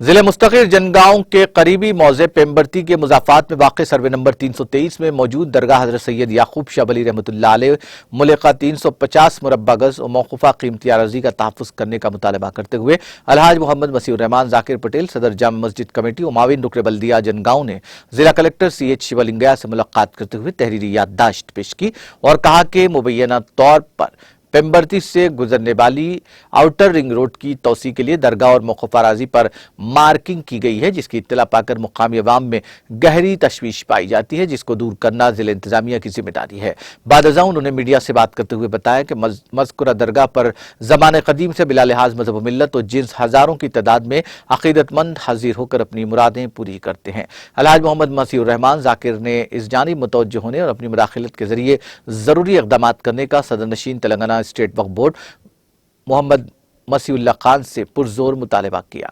ضلع مستقر جنگاؤں کے قریبی موضع پیمبرتی کے مضافات میں واقع سروے نمبر 323 میں موجود درگاہ حضرت سید یعقوب شاہ ولی رحمۃ اللہ علیہ ملکہ 350 مربع گز اور موقوفہ قیمتی اراضی کا تحفظ کرنے کا مطالبہ کرتے ہوئے الحاج محمد مسیح الرحمان ذاکر پٹیل صدر جامع مسجد کمیٹی اور معاون رکن بلدیہ جنگاؤں نے ضلع کلکٹر CH شیولنگیا سے ملاقات کرتے ہوئے تحریری یادداشت پیش کی اور کہا کہ مبینہ طور پر پیمبرتی سے گزرنے والی آؤٹر رنگ روڈ کی توسیع کے لیے درگاہ اور موقوفہ اراضی پر مارکنگ کی گئی ہے، جس کی اطلاع پا کر مقامی عوام میں گہری تشویش پائی جاتی ہے، جس کو دور کرنا ضلع انتظامیہ کی ذمہ داری ہے۔ بعد ازاں انہوں نے میڈیا سے بات کرتے ہوئے بتایا کہ مذکورہ درگاہ پر زمانے قدیم سے بلا لحاظ مذہب و ملت اور جنس ہزاروں کی تعداد میں عقیدت مند حاضر ہو کر اپنی مرادیں پوری کرتے ہیں۔ الحاج محمد مسیح الرحمان ذاکر نے اس جانب متوجہ ہونے اور اپنی مداخلت کے ذریعے ضروری اقدامات کرنے کا صدر نشین تلنگانہ اسٹیٹ وقف بورڈ محمد مسیح اللہ خان سے پرزور مطالبہ کیا۔